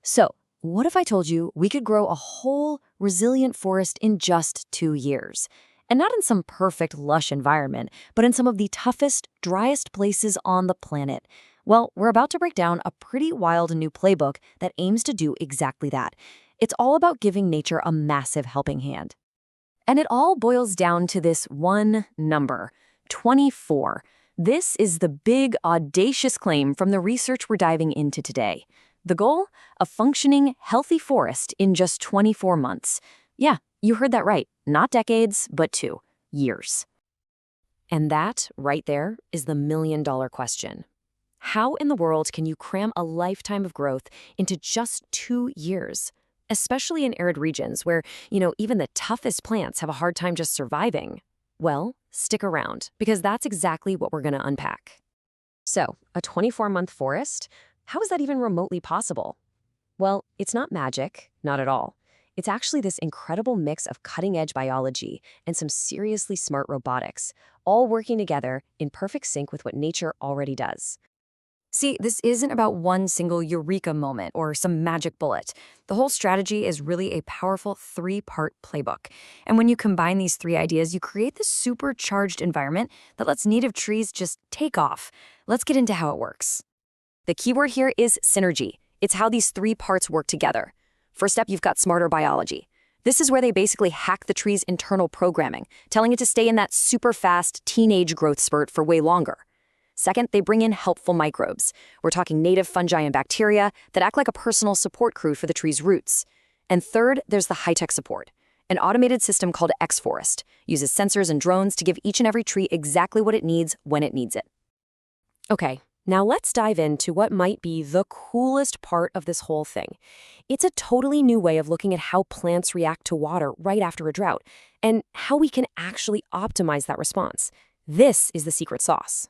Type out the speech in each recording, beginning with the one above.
So, what if I told you we could grow a whole resilient forest in just 2 years? And not in some perfect, lush environment, but in some of the toughest, driest places on the planet. Well, we're about to break down a pretty wild new playbook that aims to do exactly that. It's all about giving nature a massive helping hand. And it all boils down to this one number 24. This is the big, audacious claim from the research we're diving into today. The goal? A functioning, healthy forest in just 24 months. Yeah, you heard that right. Not decades, but years. And that, right there, is the million-dollar question. How in the world can you cram a lifetime of growth into just 2 years? Especially in arid regions where, even the toughest plants have a hard time just surviving. Well, stick around, because that's exactly what we're going to unpack. So, a 24-month forest? How is that even remotely possible? Well, it's not magic, not at all. It's actually this incredible mix of cutting-edge biology and some seriously smart robotics, all working together in perfect sync with what nature already does. See, this isn't about one single eureka moment or some magic bullet. The whole strategy is really a powerful three-part playbook. And when you combine these three ideas, you create this supercharged environment that lets native trees just take off. Let's get into how it works. The keyword here is synergy. It's how these three parts work together. First up, you've got smarter biology. This is where they basically hack the tree's internal programming, telling it to stay in that super fast teenage growth spurt for way longer. Second, they bring in helpful microbes. We're talking native fungi and bacteria that act like a personal support crew for the tree's roots. And third, there's the high-tech support. An automated system called X-Forest uses sensors and drones to give each and every tree exactly what it needs when it needs it. Okay, now let's dive into what might be the coolest part of this whole thing. It's a totally new way of looking at how plants react to water right after a drought, and how we can actually optimize that response. This is the secret sauce.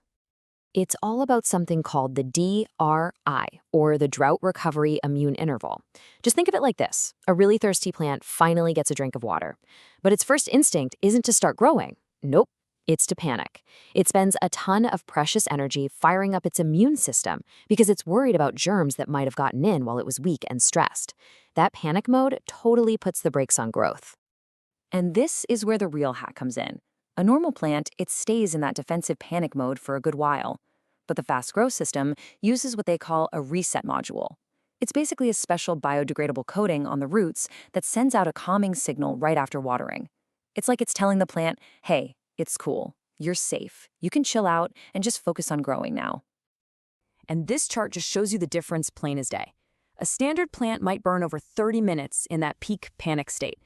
It's all about something called the DRI, or the Drought Recovery Immune Interval. Just think of it like this. A really thirsty plant finally gets a drink of water. But its first instinct isn't to start growing. Nope, it's to panic. It spends a ton of precious energy firing up its immune system because it's worried about germs that might have gotten in while it was weak and stressed. That panic mode totally puts the brakes on growth. And this is where the real hack comes in. A normal plant, it stays in that defensive panic mode for a good while. But the fast growth system uses what they call a reset module. It's basically a special biodegradable coating on the roots that sends out a calming signal right after watering. It's like it's telling the plant, hey, it's cool, you're safe, you can chill out and just focus on growing now. And this chart just shows you the difference plain as day. A standard plant might burn over 30 minutes in that peak panic state.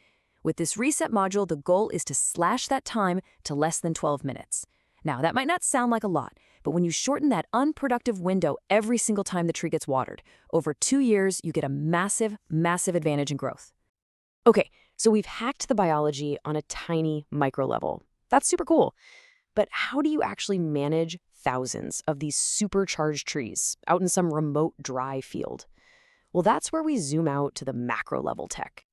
With this reset module, the goal is to slash that time to less than 12 minutes. Now, that might not sound like a lot, but when you shorten that unproductive window every single time the tree gets watered, over 2 years, you get a massive, massive advantage in growth. Okay, so we've hacked the biology on a tiny micro level. That's super cool. But how do you actually manage thousands of these supercharged trees out in some remote, dry field? Well, that's where we zoom out to the macro level tech.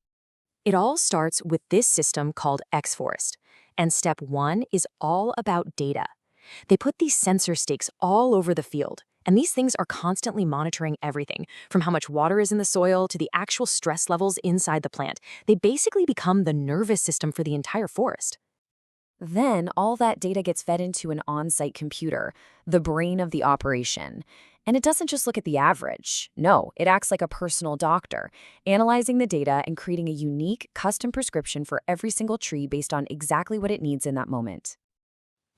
It all starts with this system called X-Forest, and step one is all about data. They put these sensor stakes all over the field, and these things are constantly monitoring everything, from how much water is in the soil to the actual stress levels inside the plant. They basically become the nervous system for the entire forest. Then all that data gets fed into an on-site computer, the brain of the operation. And it doesn't just look at the average. No, it acts like a personal doctor, analyzing the data and creating a unique, custom prescription for every single tree based on exactly what it needs in that moment.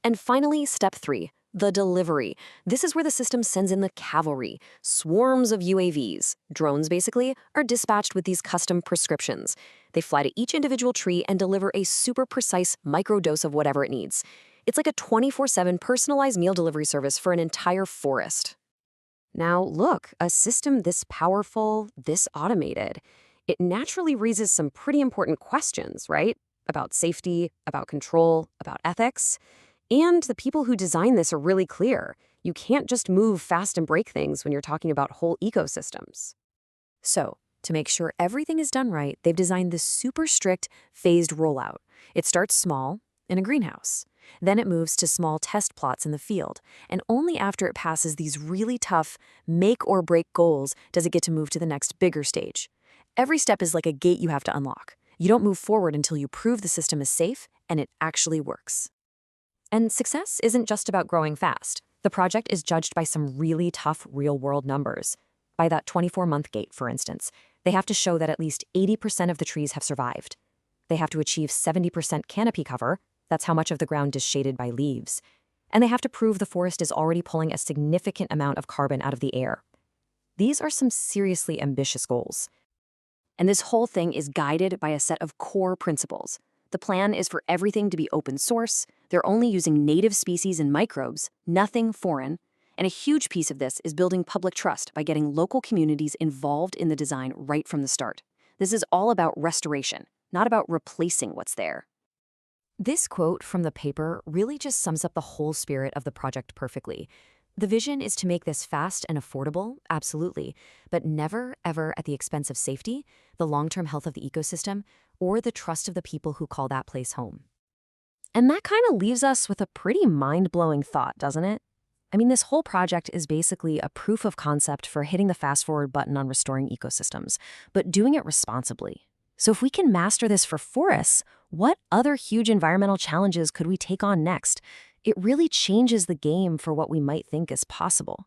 And finally, step three, the delivery. This is where the system sends in the cavalry. Swarms of UAVs, drones basically, are dispatched with these custom prescriptions. They fly to each individual tree and deliver a super precise microdose of whatever it needs. It's like a 24/7 personalized meal delivery service for an entire forest. Now, look, a system this powerful, this automated, it naturally raises some pretty important questions, right? About safety, about control, about ethics. And the people who design this are really clear. You can't just move fast and break things when you're talking about whole ecosystems. So, to make sure everything is done right, they've designed this super strict, phased rollout. It starts small, in a greenhouse. Then it moves to small test plots in the field, and only after it passes these really tough make or break goals does it get to move to the next bigger stage. Every step is like a gate you have to unlock. You don't move forward until you prove the system is safe and it actually works. And success isn't just about growing fast. The project is judged by some really tough real-world numbers. By that 24-month gate, for instance, they have to show that at least 80% of the trees have survived. They have to achieve 70% canopy cover, that's how much of the ground is shaded by leaves. And they have to prove the forest is already pulling a significant amount of carbon out of the air. These are some seriously ambitious goals. And this whole thing is guided by a set of core principles. The plan is for everything to be open source. They're only using native species and microbes, nothing foreign. And a huge piece of this is building public trust by getting local communities involved in the design right from the start. This is all about restoration, not about replacing what's there. This quote from the paper really just sums up the whole spirit of the project perfectly. The vision is to make this fast and affordable, absolutely, but never, ever at the expense of safety, the long-term health of the ecosystem, or the trust of the people who call that place home. And that kind of leaves us with a pretty mind-blowing thought, doesn't it? I mean, this whole project is basically a proof of concept for hitting the fast-forward button on restoring ecosystems, but doing it responsibly. So if we can master this for forests, what other huge environmental challenges could we take on next? It really changes the game for what we might think is possible.